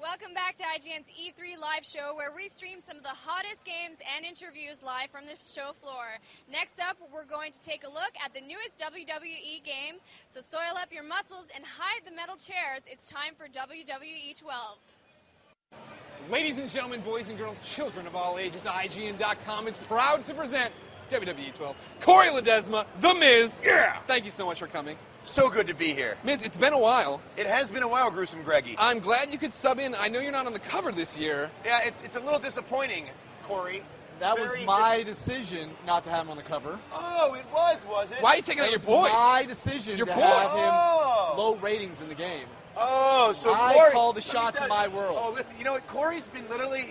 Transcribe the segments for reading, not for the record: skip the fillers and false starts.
Welcome back to IGN's E3 live show, where we stream some of the hottest games and interviews live from the show floor. Next up, we're going to take a look at the newest WWE game. So soil up your muscles and hide the metal chairs. It's time for WWE 12. Ladies and gentlemen, boys and girls, children of all ages, IGN.com is proud to present WWE 12. Corey Ledesma, The Miz. Yeah! Thank you so much for coming. So good to be here. Miz, it's been a while. It has been a while, Gruesome Greggy. I'm glad you could sub in. I know you're not on the cover this year. Yeah, it's a little disappointing, Corey. That was my decision not to have him on the cover. Oh, it was it? Why are you taking out your boy? My decision Your to boy. have him low ratings in the game. Oh, so I Corey, call the shots in my world. Oh, listen, you know what? Corey's been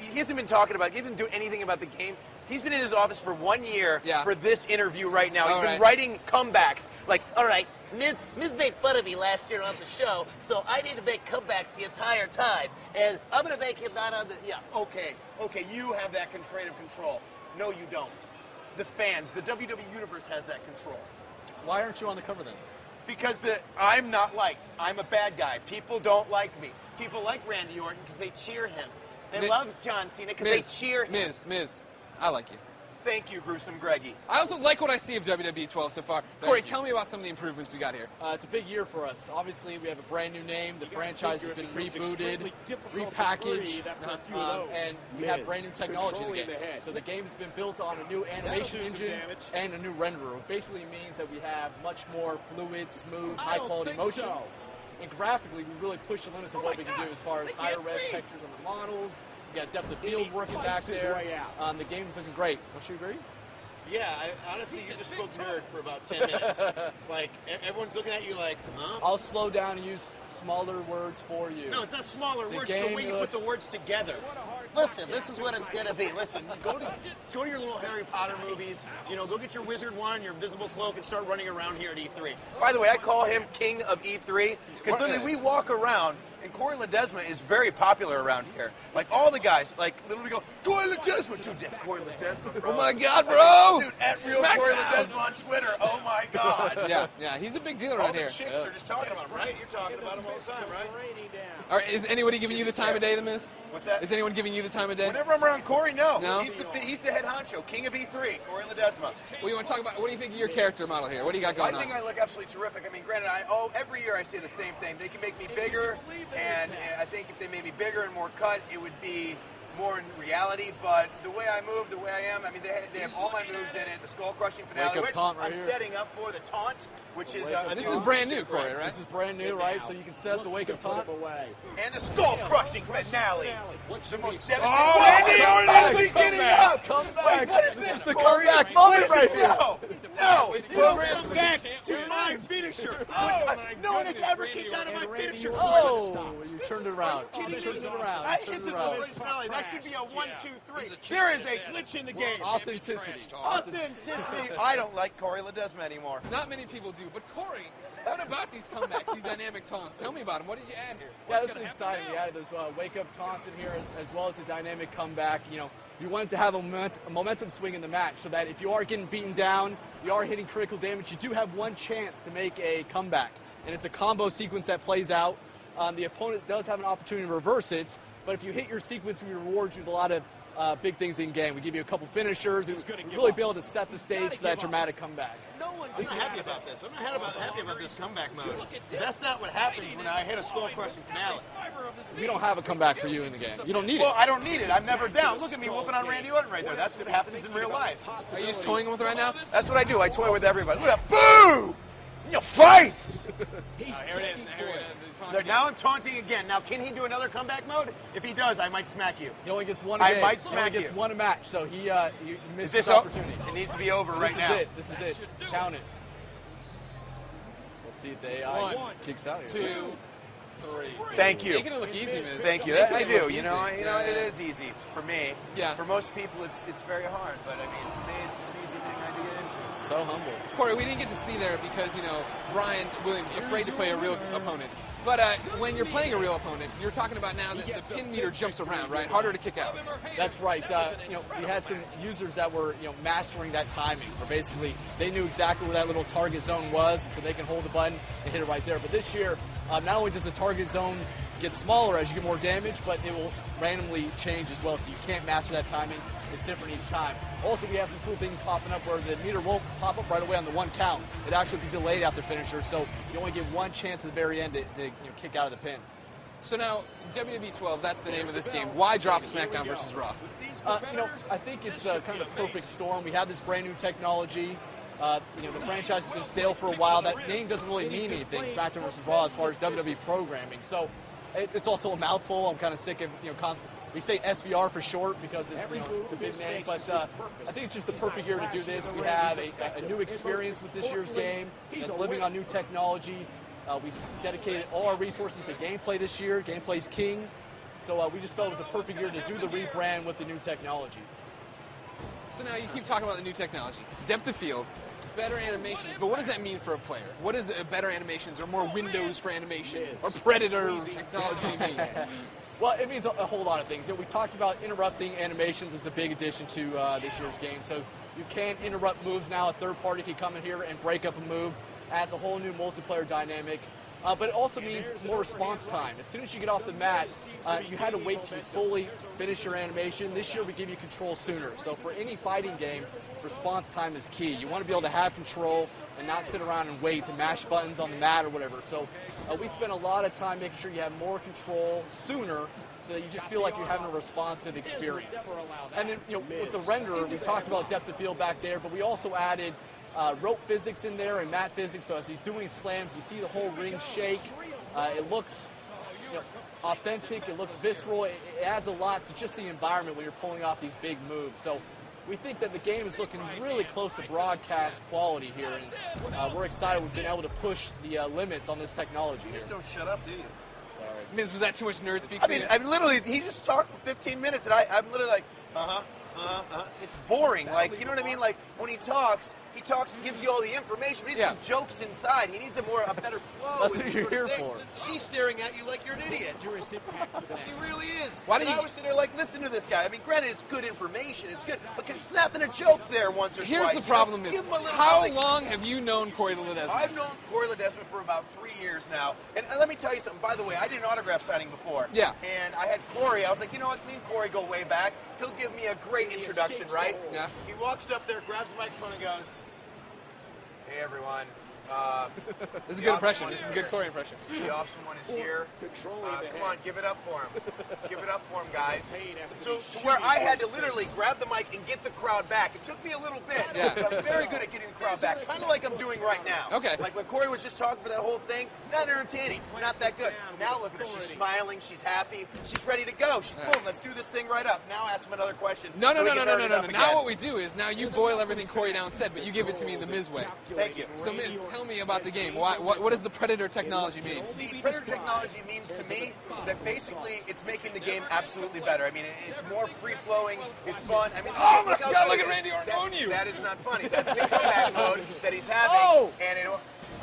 he hasn't been talking about, he hasn't been doing anything about the game. He's been in his office for 1 year for this interview right now. He's been writing comebacks. Like, all right, Miz made fun of me last year on the show, so I need to make comebacks the entire time. And I'm going to make him not on the... Yeah, okay, you have that creative control. No, you don't. The fans, the WWE Universe has that control. Why aren't you on the cover then? Because I'm not liked. I'm a bad guy. People don't like me. People like Randy Orton because they cheer him. They love John Cena because they cheer him. Miz, I like you. Thank you, Gruesome Greggy. I also like what I see of WWE 12 so far. Corey, tell me about some of the improvements we got here. It's a big year for us. Obviously, we have a brand new name. The franchise has been rebooted, repackaged, and we have brand new technology in the game. So the game has been built on a new animation engine and a new renderer, which basically means that we have much more fluid, smooth, high-quality motions. And graphically, we really push the limits of what we can do as far as higher-res textures on the models. We got depth of field working back there. The game's looking great. Don't you agree? Yeah, honestly, you just spoke nerd for about 10 minutes. Like, everyone's looking at you like, huh? I'll slow down and use smaller words for you. No, it's not smaller words. It's the way you put the words together. Listen, this is what it's going to be. Listen, go to your little Harry Potter movies. You know, go get your wizard wand, your invisible cloak, and start running around here at E3. By the way, I call him King of E3 because literally we walk around, and Corey Ledesma is very popular around here. Like, all the guys, like, literally go, Corey Ledesma! Dude, that's Corey Ledesma, bro. Oh, my God, bro! Dude, at real Corey Ledesma on Twitter. Oh, my God. Yeah, he's a big deal around here. All the chicks are just talking about him, right? You're talking about him all the time, right? All right, is anybody giving you the time of day, The Miz? What's that? Is anyone giving you the time of day? Whenever I'm around Corey, no. No? He's the head honcho, King of E3, Corey Ledesma. Well, you want to talk about, what do you think of your character model here? What do you got going on? I think I look absolutely terrific. I mean, granted, every year I say the same thing. They can make me bigger, and I think if they made me bigger and more cut, it would be more in reality. But the way I move, the way I am, I mean, they have all my moves in it. The skull crushing finale, which I'm setting up for the taunt, which is this is brand new, Corey, right? This is brand new, right? So you can set up the wake up taunt. And the skull crushing finale. The most devastating. Oh, Randy Orton getting up. Come back. Wait, what is this, the Corey? comeback moment right here. No. Come back to my finisher. No one has ever kicked out of my finisher. Oh, you turned it around. That should be a 1, 2, 3. There is a glitch in the game. Authenticity. I don't like Corey Ledesma anymore. Not many people do, but Corey, what about these comebacks, these dynamic taunts? Tell me about them. What did you add here? Yeah, this is exciting. We added those wake-up taunts in here as well as the dynamic comeback. You know, you wanted to have a momentum swing in the match so that if you are getting beaten down, you are hitting critical damage, you do have one chance to make a comeback. And it's a combo sequence that plays out. The opponent does have an opportunity to reverse it, but if you hit your sequence, we reward you with a lot of big things in game. We give you a couple finishers. We really be able to set the stage for that dramatic comeback. I'm not happy about this. I'm not happy about this comeback mode. That's not what happens when I hit a skull-crushing finale. We don't have a comeback for you in the game. You don't need it. Well, I don't need it. I'm never down. Look at me whooping on Randy Orton right there. That's what happens in real life. Are you just toying with it right now? That's what I do. I toy with everybody. Look at that. Boo! In your face! Here it is. Now I'm taunting again. Now, can he do another comeback mode? If he does, I might smack you. He only gets one a game. I might smack you. He only gets one a match, so he missed his opportunity. It needs to be over right now. This is it. Count it. Let's see if the AI kicks out here. 2, 3. Thank you. Making it look easy, Miz. Thank you. I do. You know, it is easy for me. Yeah. For most people, it's very hard. But I mean, for me, it's just an easy thing I do get into. So humble. Corey, we didn't get to see there because, you know, Brian Williams was afraid to play a real opponent. But when you're playing a real opponent, you're talking about now that the pin meter jumps around, right? Harder to kick out. That's right. You know, we had some users that were, you know, mastering that timing, where basically they knew exactly where that little target zone was, so they can hold the button and hit it right there. But this year, not only does the target zone gets smaller as you get more damage, but it will randomly change as well, so you can't master that timing. It's different each time. Also, we have some cool things popping up where the meter won't pop up right away on the one count. It actually will be delayed after finisher, so you only get one chance at the very end to kick out of the pin. So now, WWE 12, that's the name of this game. Why drop SmackDown versus Raw? I think it's kind of the perfect storm. We have this brand new technology. The franchise has been stale for a while. That name doesn't really mean anything, SmackDown versus Raw, as far as WWE programming. So it's also a mouthful. I'm kind of sick of, we say SVR for short because it's a big name. But I think it's just the perfect year to do this. We have a new experience with this year's game. It's living on new technology. We dedicated all our resources to gameplay this year. Gameplay's king. So we just felt it was a perfect year to do the rebrand with the new technology. So now you keep talking about the new technology. Depth of field, better animations, but what does that mean for a player? What does better animations or more windows for animation or Predator technology mean? Well, it means a whole lot of things. We talked about interrupting animations as a big addition to this year's game. So you can interrupt moves now. A third party can come in here and break up a move. Adds a whole new multiplayer dynamic. But it also means more response time. As soon as you get off the mat, you had to wait till you fully finish your animation. This year we give you control sooner. So for any fighting game, response time is key. You want to be able to have control and not sit around and wait to mash buttons on the mat or whatever. So we spend a lot of time making sure you have more control sooner so that you just feel like you're having a responsive experience. And then, with the renderer, we talked about depth of field back there, but we also added rope physics in there and mat physics, so as he's doing slams, you see the whole ring shake. It looks authentic, it looks visceral, it adds a lot to just the environment when you're pulling off these big moves. So we think that the game is looking really close to broadcast quality here, and we're excited we've been able to push the limits on this technology here. You just don't shut up, do you? Sorry. Miz, was that too much nerd speak? I'm literally, he just talked for 15 minutes, and I'm literally like, It's boring. Like, you know what I mean? Like, when he talks and gives you all the information, but he's got jokes inside. He needs a better flow. That's what you're here for. She's staring at you like you're an idiot. She really is. Why do you? I was sitting there like, listen to this guy. I mean, granted, it's good information. It's good. But can snap in a joke there once or twice. Here's the problem is, give him a little how something. long have you known Corey Ledesma? I've known Corey Ledesma for about 3 years now. And let me tell you something. By the way, I did an autograph signing before. Yeah. And I had Corey. I was like, you know what? Me and Corey go way back. He'll give me a great introduction, right? Yeah. He walks up there, grabs the microphone, and goes, "Hey, everyone. This is a good impression. This is a good Corey impression. The awesome one is here. Come on, give it up for him. Give it up for him, guys." So to where I had to literally grab the mic and get the crowd back. It took me a little bit. Yeah. But I'm very good at getting the crowd back, kind of like I'm doing right now. Okay. Like when Corey was just talking for that whole thing, not entertaining, not that good. Now look at her. She's smiling. She's happy. She's ready to go. She's boom. Let's do this thing right up. Now ask him another question. No. So we can nerd it up Now again. what we do is now you boil everything Corey down said, but you give it to me in the Miz way. Thank you. So Miz, tell me about the game. What does the Predator technology mean? The Predator technology means to me that basically it's making the game absolutely better. I mean, it's more free-flowing, it's fun. I mean, Oh my God, look at Randy Orton own you! That is not funny. That's the comeback mode that he's having. Oh! And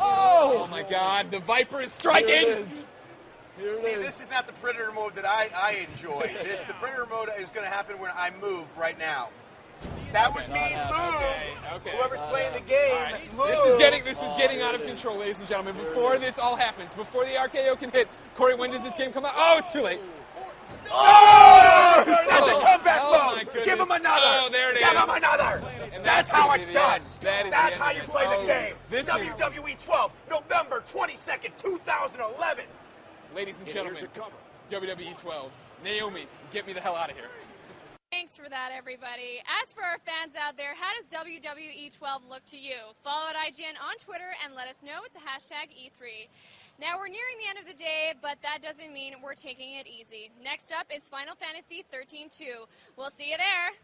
Oh my God, the Viper is striking! Here it is. See, this is not the Predator mode that I enjoy. The Predator mode is going to happen when I move right now. That was me. Move. Okay. Whoever's playing the game, move. This is getting out of control, ladies and gentlemen. Before this all happens, before the RKO can hit, Corey, when does this game come out? Oh, it's too late. Oh! That's a comeback mode. Give him another. Oh, there it is. Give him another. And That's how it's done. That's how you play the game. This WWE 12, November 22nd, 2011. Ladies and gentlemen, WWE 12. Naomi, get me the hell out of here. Thanks for that, everybody. As for our fans out there, how does WWE 12 look to you? Follow at IGN on Twitter and let us know with the hashtag E3. Now, we're nearing the end of the day, but that doesn't mean we're taking it easy. Next up is Final Fantasy 13-2. We'll see you there.